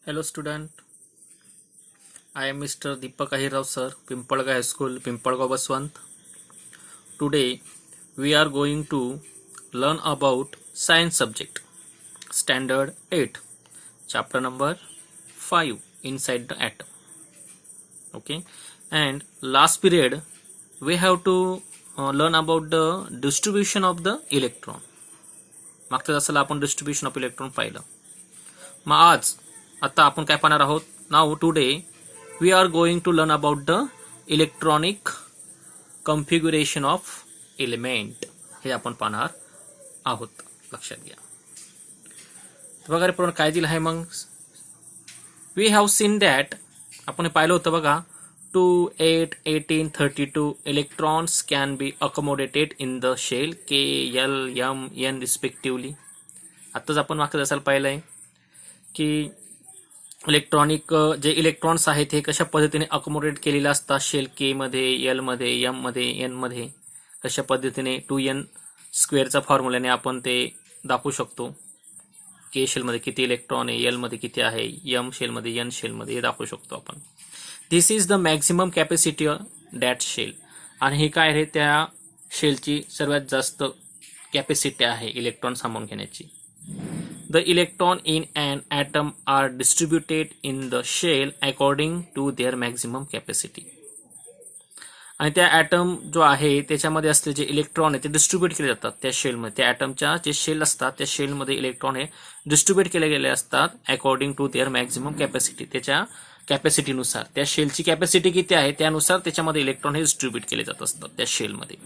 Hello student, I am Mr. Deepak Ahirrao sir, Pimpalgaon High School, Pimpalgaon Baswant. Today we are going to learn about science subject, standard 8, chapter number 5, inside the atom. Okay, and last period we have to learn about the distribution of the electron. मागच्या तासाला आपण distribution of electron पाहिलं. मग आता आपण काय पाहणार आहोत. Now today we are going to learn about the electronic configuration of element. हे आपण पाहणार आहोत. लक्षात घ्या. बघा रे काय दिलं आहे. मग वी हॅव सीन दॅट आपण पाहिलं होतं बघा. 2, 8, 18, 32 electrons can be accommodated in the shell K, L, M, N respectively. आताच आपण मागच्या तासाला पाहिलंय की इलेक्ट्रॉनिक जे इलेक्ट्रॉन्स आहेत हे कशा पद्धतीने अकोमोडेट केलेले असतात शेल के मध्ये, एल मध्ये, एम मध्ये, एन मध्ये. कशा पद्धतीने 2n स्क्वेअरचा फॉर्म्युलाने आपण ते दाखवू शकतो. के शेल मध्ये किती इलेक्ट्रॉन आहे, एल मध्ये किती आहे, एम शेल मध्ये, एन शेल मध्ये हे दाखवू शकतो आपण. This is the maximum capacity that shell. आणि हे काय आहे, त्या शेलची सर्वात जास्त कॅपॅसिटी आहे इलेक्ट्रॉन सामावून घेण्याची. The electron in an atom are distributed in the shell according to their maximum capacity. आणि त्या ॲटम जो आहे त्याच्यामध्ये असलेले जे इलेक्ट्रॉन आहे ते डिस्ट्रीब्यूट केले जातात त्या शेलमध्ये. त्या ॲटमच्या जे शेल असतात त्या शेलमध्ये इलेक्ट्रॉन हे डिस्ट्रीब्यूट केले गेले असतात according to their maximum capacity. त्याच्या कॅपॅसिटीनुसार, त्या शेलची कॅपॅसिटी किती आहे त्यानुसार त्याच्यामध्ये इलेक्ट्रॉन हे डिस्ट्रीब्यूट केले जात असतात त्या शेलमध्ये.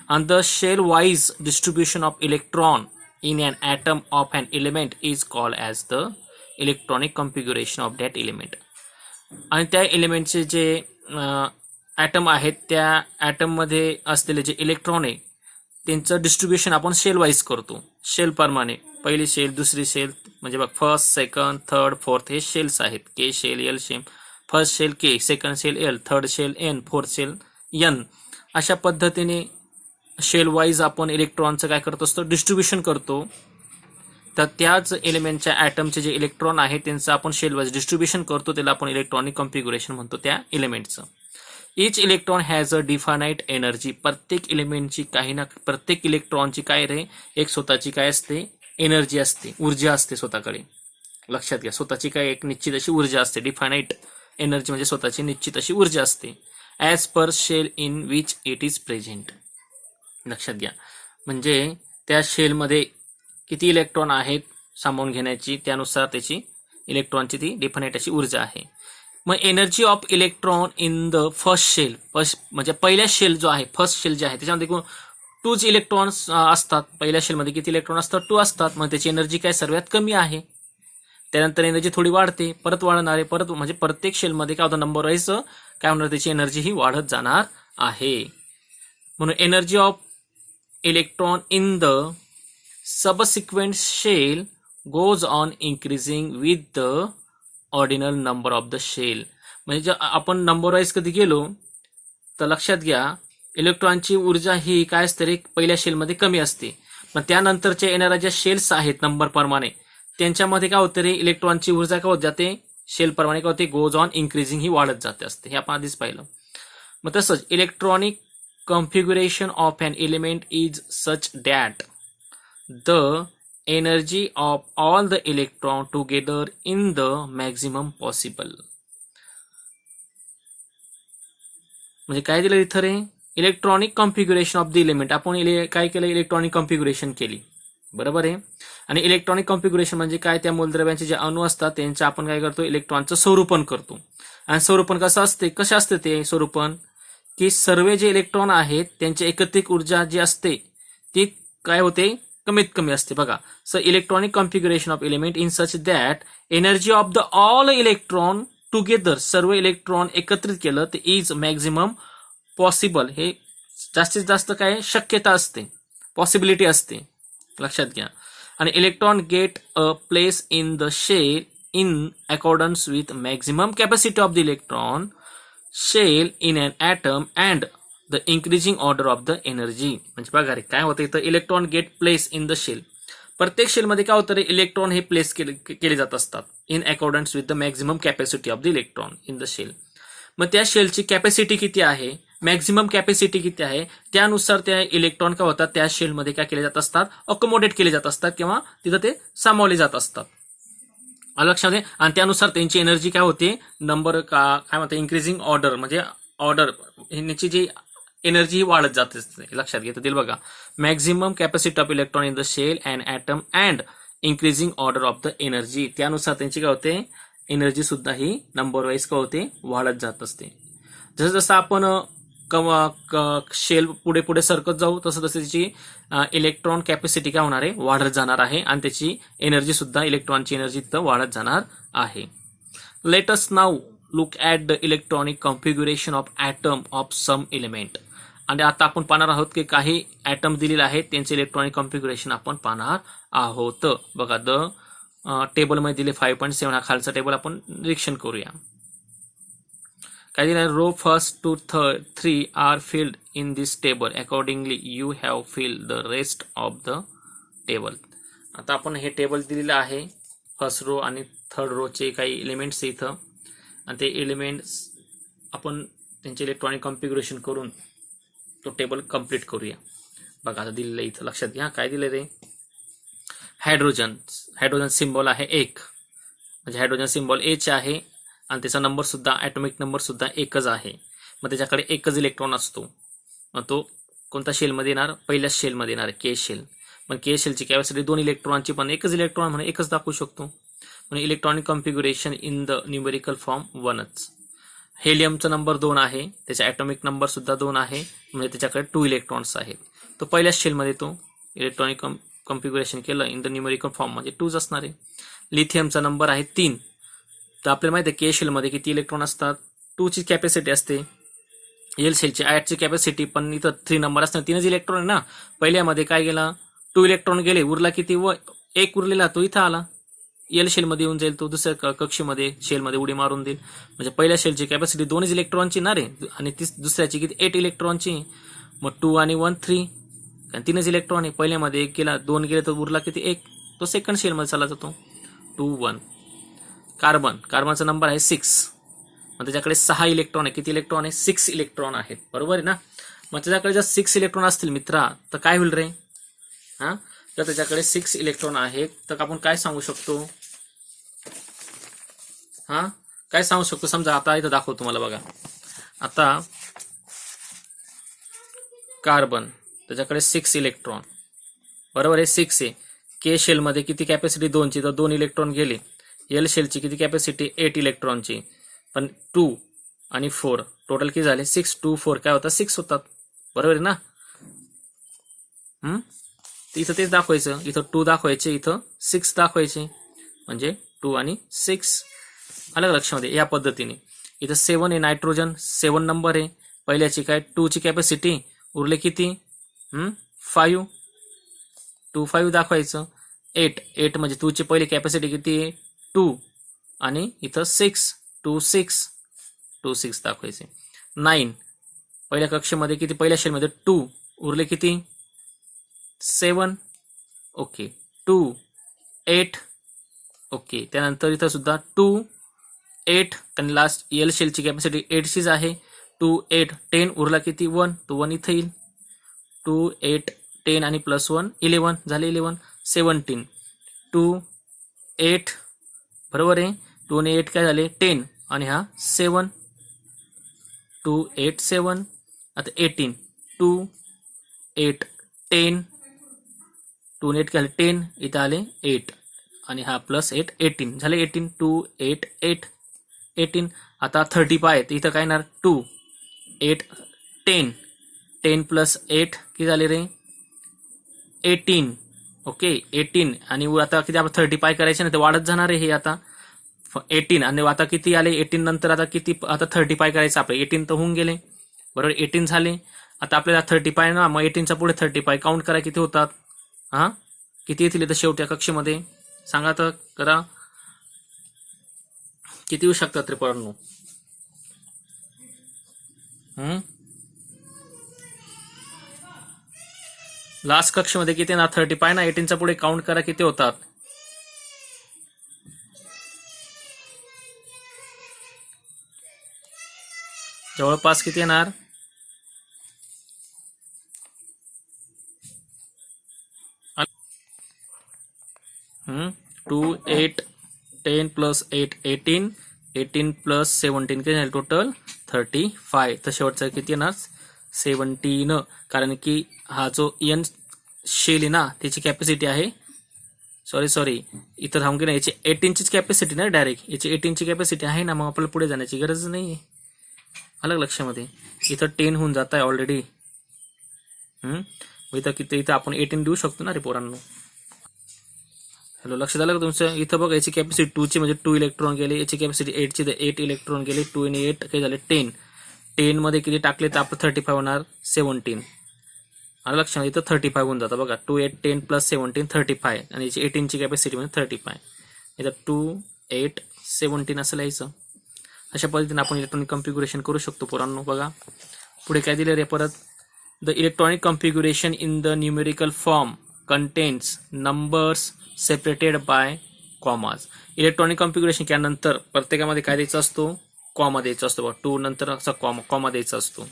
आणि the shell wise distribution of electron in an atom of an element is called as the electronic configuration of that element. आणि त्या एलिमेंटचे जे ॲटम आहेत त्या ॲटममध्ये असलेले जे इलेक्ट्रॉन आहे त्यांचं डिस्ट्रीब्युशन आपण शेल वाईज करतो. शेल प्रमाणे पहिली शेल, दुसरी शेल म्हणजे बघ फर्स्ट, सेकंड, थर्ड, फोर्थ हे शेल्स आहेत. K shell, L shell, first shell K, second shell L, third shell N, fourth shell N. अशा पद्धतीने शेल वाईज आपण इलेक्ट्रॉनचं काय करत असतो, डिस्ट्रीब्युशन करतो. तर त्याच एलिमेंटच्या ॲटमचे जे इलेक्ट्रॉन आहे त्यांचं आपण शेल वाईज डिस्ट्रीब्युशन करतो. त्याला आपण इलेक्ट्रॉनिक कॉन्फिगरेशन म्हणतो त्या एलिमेंटचं. इच इलेक्ट्रॉन हॅज अ डिफानाइट एनर्जी. प्रत्येक एलिमेंटची काही ना, प्रत्येक इलेक्ट्रॉनची काय रे एक स्वतःची काय असते, एनर्जी असते, ऊर्जा असते स्वतःकडे. लक्षात घ्या, स्वतःची काय एक निश्चित अशी ऊर्जा असते. डिफानाइट एनर्जी म्हणजे स्वतःची निश्चित अशी ऊर्जा असते. As per shell in which it is present. लक्षात घ्या, म्हणजे त्या शेलमध्ये किती इलेक्ट्रॉन आहेत सामावून घेण्याची त्यानुसार त्याची इलेक्ट्रॉनची ती डिफानाइट अशी ऊर्जा आहे. मग energy of electron in the first shell, first म्हणजे पहिल्या शेल जो आहे, फर्स्ट शेल जे आहे त्याच्यामध्ये 2 इलेक्ट्रॉन्स असतात. पहिल्या शेलमध्ये किती इलेक्ट्रॉन असतात, 2 असतात. मग त्याची एनर्जी काय सर्वात कमी आहे. त्यानंतर एनर्जी थोडी वाढते, परत वाढणार आहे, परत म्हणजे प्रत्येक शेलमध्ये काय होतं, नंबर वाईज काय होणार, त्याची एनर्जी ही वाढत जाणार आहे. म्हणून energy of electron in the subsequent shell goes on increasing with the ordinal number of the shell. म्हणजे आपण नंबर वाईज कधी गेलो तर लक्षात घ्या, इलेक्ट्रॉनची ऊर्जा ही काय असते रे, पहिल्या शेलमध्ये कमी असते. मग त्यानंतरच्या येणाऱ्या ज्या शेल्स आहेत नंबर प्रमाणे त्यांच्यामध्ये काय होतं रे, इलेक्ट्रॉनची ऊर्जा काय होत जाते, शेल प्रमाणे काय होते, गोज ऑन इन्क्रीजिंग ही वाढत जाते असते. हे आपण आधीच पाहिलं. मग तसंच electronic configuration of an element is such that the energy of all the electron together in the maximum possible. म्हणजे काय दिलं इथं रे, electronic configuration of the element. आपण काय केलं, इलेक्ट्रॉनिक कॉन्फिग्युरेशन केली, बरोबर आहे. आणि इलेक्ट्रॉनिक कॉन्फिग्युरेशन म्हणजे काय, त्या मूलद्रव्यांचे जे अणू असतात त्यांचं आपण काय करतो, इलेक्ट्रॉनचं स्वरूपण करतो. आणि स्वरूपण कसं असते, कशा असते ते स्वरूपण, की सर्व जे इलेक्ट्रॉन आहेत त्यांची एकत्रित ऊर्जा जी असते ती काय होते, कमीत कमी असते. बघा, so electronic configuration of element in such that energy of the all electron together, सर्व इलेक्ट्रॉन एकत्रित केलं ते इज मॅक्झिमम पॉसिबल. हे जास्तीत जास्त काय शक्यता असते, पॉसिबिलिटी असते. लक्षात घ्या. आणि electron get a place in the shell in accordance with maximum capacity of the electron shell in an atom and the increasing order of the energy. म्हणजे बघा रे काय होतं इथं, electron get place in the shell. प्रत्येक शेलमध्ये काय होतं रे, इलेक्ट्रॉन हे प्लेस केले जात असतात in accordance with the maximum capacity of the electron in the shell. मग त्या शेलची कॅपॅसिटी किती आहे, मॅक्झिमम कॅपॅसिटी किती आहे, त्यानुसार त्या इलेक्ट्रॉन काय होतात त्या शेलमध्ये काय केले जात असतात, अकोमोडेट केले जात असतात किंवा तिथं ते सामावले जात असतात. लक्षात. आणि त्यानुसार त्यांची एनर्जी काय होते, नंबर काय म्हणतात इन्क्रीजिंग ऑर्डर, म्हणजे ऑर्डर ह्याची जी एनर्जी ही वाढत जाते. लक्षात घेत येईल बघा, maximum capacity of electron in the shell and atom and increasing order of the energy. त्यानुसार त्यांची काय होते, एनर्जी सुद्धा ही नंबर वाईज काय होते, वाढत जात असते. जसं जसं आपण शेल पुढे पुढे सरकत जाऊ तसं तसं त्याची इलेक्ट्रॉन कॅपॅसिटी काय होणार आहे, वाढत जाणार आहे आणि त्याची एनर्जी सुद्धा, इलेक्ट्रॉनची एनर्जी तर वाढत जाणार आहे. Let us now look at the electronic configuration of atom of some element. आणि आता आपण पाहणार आहोत की काही ॲटम दिलेले आहेत, त्यांचे इलेक्ट्रॉनिक कॉन्फिग्युरेशन आपण पाहणार आहोत. बघा, द टेबलमध्ये दिले 5.7, हा खालचा टेबल आपण निरीक्षण करूया. काय दिलं, row first to 3 are filled in this table, accordingly you have filled the rest of the table. आता आपण हे टेबल दिलेलं आहे, फर्स्ट रो आणि थर्ड रोचे काही एलिमेंट्स इथं, आणि ते एलिमेंट्स आपण त्यांचे इलेक्ट्रॉनिक कॉन्फिग्युरेशन करून तो टेबल कंप्लीट करूया. बघा आता दिलेलं इथं, लक्षात घ्या काय दिलं रे, हायड्रोजन सिम्बॉल आहे 1, म्हणजे हायड्रोजन सिम्बॉल H आहे आणि त्याचा नंबर सुद्धा, ॲटॉमिक नंबर सुद्धा एकच आहे. मग त्याच्याकडे एकच इलेक्ट्रॉन असतो. मग तो कोणत्या शेलमध्ये येणार, पहिल्याच शेलमध्ये येणार, के शेल. पण के शेलची कॅपॅसिटी 2 इलेक्ट्रॉनची, पण एकच इलेक्ट्रॉन म्हणून एकच दाखवू शकतो. म्हणजे electronic configuration in the numerical form 1च. हेलियमचा नंबर 2 आहे, त्याचा ॲटॉमिक नंबर सुद्धा 2 आहे, म्हणजे त्याच्याकडे 2 इलेक्ट्रॉन्स आहेत. तो पहिल्याच शेलमध्ये तो इलेक्ट्रॉनिक कॉन्फिग्युरेशन केलं इन द न्यूमेरिकल फॉर्म, म्हणजे 2च असणार आहे. लिथियमचा नंबर आहे 3. तर आपल्याला माहिती आहे के शेलमध्ये किती इलेक्ट्रॉन असतात, 2ची कॅपॅसिटी असते. एल शेलची 8ची कॅपॅसिटी, पण इथं 3 नंबर असतात, 3च इलेक्ट्रॉन आहे ना. पहिल्यामध्ये काय गेला, 2 इलेक्ट्रॉन गेले, उरला किती, 1 उरलेला तो इथं आला, एल शेलमध्ये येऊन जाईल, तो दुसऱ्या कक्षेमध्ये शेलमध्ये उडी मारून देईल. म्हणजे पहिल्या शेलची कॅपॅसिटी 2 इलेक्ट्रॉनची ना रे, आणि दुसऱ्याची किती 8 इलेक्ट्रॉनची. मग 2 आणि 1 3, कारण 3च इलेक्ट्रॉन आहे. पहिल्यामध्ये 1 गेला, 2 गेले, तर उरला किती 1, तो सेकंड शेलमध्ये चालला जातो. 2 1. कार्बनचा नंबर आहे 6, मग त्याच्याकडे 6 इलेक्ट्रॉन आहे. किती इलेक्ट्रॉन आहे, 6 इलेक्ट्रॉन आहेत, बरोबर आहे ना. मग त्याच्याकडे जर 6 इलेक्ट्रॉन असतील मित्रा, तर काय होईल रे, हा, तर त्याच्याकडे 6 इलेक्ट्रॉन आहेत, तर आपण काय सांगू शकतो, हा काय सांगू शकतो. समजा आता इथं दाखवतो तुम्हाला, बघा आता कार्बन, त्याच्याकडे 6 इलेक्ट्रॉन, बरोबर आहे, 6 आहे. के शेलमध्ये किती कॅपॅसिटी 2ची, तर 2 इलेक्ट्रॉन गेले. एल शेलची किती कॅपॅसिटी 8 इलेक्ट्रॉनची, पण 2 आणि 4 टोटल किती झाले, 6 2 4 काय होतात, 6 होतात, बरोबर आहे ना. इथं तेच दाखवायचं, इथं 2 दाखवायचे, इथं 6 दाखवायचे, म्हणजे 2 आणि 6 आलं लक्षामध्ये. या पद्धतीने इथं 7 आहे, नायट्रोजन 7 नंबर आहे. पहिल्याची काय 2ची कॅपॅसिटी, उरले किती 5, 2 5 दाखवायचं. 8 म्हणजे 2ची पहिली कॅपॅसिटी किती आहे 2, आणि इथं 6 2 6 2 6 दाखवायचे. 9 पहिल्या कक्षेमध्ये किती, पहिल्या शेलमध्ये 2, उरले किती 7, ओके, 2 8, ओके. त्यानंतर इथं सुद्धा 2 8, कारण लास्ट एल शेलची कॅपॅसिटी 8चीच आहे. 2 8 10, उरला किती 1, तो 1 इथं येईल. 2 8 10 आणि प्लस 1 11 झाले, 11 17, 2 8, बरोबर आहे. 2 आणि 8 काय झाले 10, आणि हा 7, 2 8 7, आता 18, 2 8 10, 2 8 काय झाले 10, इथं आले 8, आणि हा प्लस 8 18 झाले 18, 2 8 8 18. आता 35 आहे, इथं काय येणार 2 8 10, 10 प्लस 8 किती झाले रे 18, ओके 18. आणि आता किती आपण 35 करायचे ना, ते वाढत जाणार आहे हे आता 18, आणि आता किती आले 18 नंतर, आता किती, आता 35 करायचं आपलं, 18 तर होऊन गेले, बरोबर 18 झाले. आता आपल्याला 35 ना, मग 18च्या पुढे 35 काउंट करा किती होतात, हा किती येतील इथं शेवट्या कक्षेमध्ये, सांगा तर करा किती येऊ शकतात रे पोरांनो. लास्ट कक्षेमध्ये किती ना 35 ना 18च्या पुढे काउंट करा किती होतात. जवळपास किती येणार. 2 8 10 प्लस 8 18 18 प्लस 17 किती झाले टोटल 35. तर शेवटचा किती येणार 17. कारण की हा जो एन शेल आहे ना त्याची कॅपॅसिटी आहे सॉरी इथं थांबून की नाही याची 18ची कॅपॅसिटी ना डायरेक्ट याची 18ची कॅपॅसिटी आहे ना. मग आपल्याला पुढे जाण्याची गरज नाही आहे. अलग लक्षामध्ये इथं 10 होऊन जात आहे ऑलरेडी. इथं किती इथं आपण 18 देऊ शकतो ना रे पोरांनो. हॅलो लक्षात आलं का तुमचं. इथं बघा याची कॅपॅसिटी 2ची म्हणजे 2 इलेक्ट्रॉन गेले. याची कॅपॅसिटी 8ची तर 8 इलेक्ट्रॉन गेले. 2 आणि 8 काही झाले 10. 10 मध्ये किती टाकले तर आपलं 35 होणार 17. आलं लक्षामध्ये इथं 35 होऊन जातं बघा. 2 8 10 प्लस 17 35 आणि याची 18ची कॅपॅसिटी म्हणजे 35. इथं 2 8 17 असं लिहायचं. अशा पद्धतीने आपण इलेक्ट्रॉनिक कॉन्फिगरेशन करू शकतो पोरांनो. बघा पुढे काय दिलं रे परत. The electronic configuration in the numerical form contains numbers separated by commas. Electronic configuration केल्यानंतर प्रत्येकामध्ये काय द्यायचा असतो कॉमा द्यायचा असतो बघा. 2 नंतर असा कॉमा द्यायचा असतो.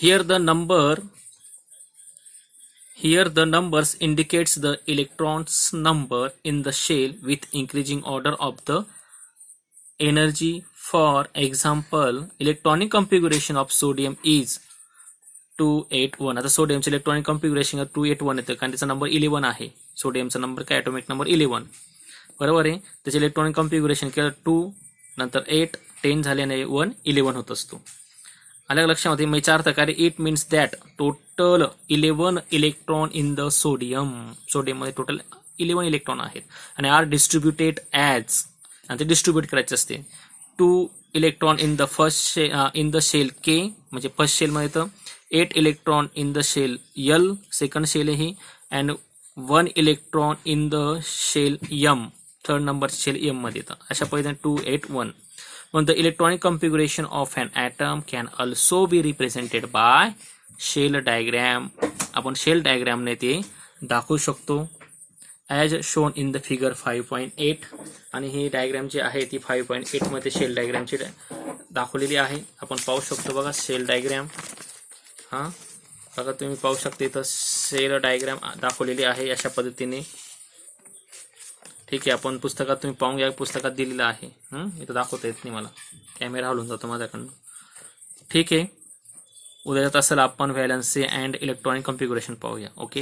Here the numbers indicates the electrons number in the shell with increasing order of the energy. For example, electronic configuration of sodium is 281. आता सोडियमचे इलेक्ट्रॉनिक कॉन्फिगरेशन 281 येतं कारण त्याचा नंबर 11 आहे. सोडियमचा नंबर काय ॲटॉमिक नंबर 11 बरोबर आहे. त्याचे इलेक्ट्रॉनिक कॉन्फिगरेशन केलं 2 नंतर 8 10 झाल्याने 1 11 होत असतो. अलग लक्षामध्ये मग याचा अर्थ काय it means that total 11 electron in the सोडियममध्ये टोटल 11 इलेक्ट्रॉन आहेत आणि आर डिस्ट्रीब्युटेड ॲज आणि ते डिस्ट्रीब्यूट करायचे असते. 2 electron in the in the shell K म्हणजे फर्स्ट शेलमध्ये तर 8 electron in the shell L second shell ही and 1 electron in the shell M third number shell M मध्ये येतं. अशा पद्धतीने 2 8 1. But the electronic configuration of an atom can also be represented by shell diagram. आपण shell डायग्रामने ते दाखवू शकतो as shown in the figure 5.8. आणि ही डायग्राम जी आहे ती 5.8 मध्ये शेल डायग्रामची दाखवलेली आहे. आपण पाहू शकतो बघा शेल डायग्राम. हां बघा तुम्ही पाहू शकता इथं शेल डायग्राम दाखवलेली आहे अशा पद्धतीने. ठीक आहे आपण पुस्तकात तुम्ही पाहून घ्या पुस्तकात दिलेलं आहे. इथं दाखवता येत नाही मला कॅमेरा हलून जातो माझ्याकडनं. ठीक आहे उद्याच्या तासाला आपण व्हॅलन्सी अँड इलेक्ट्रॉनिक कॉन्फिगरेशन पाहूया. ओके.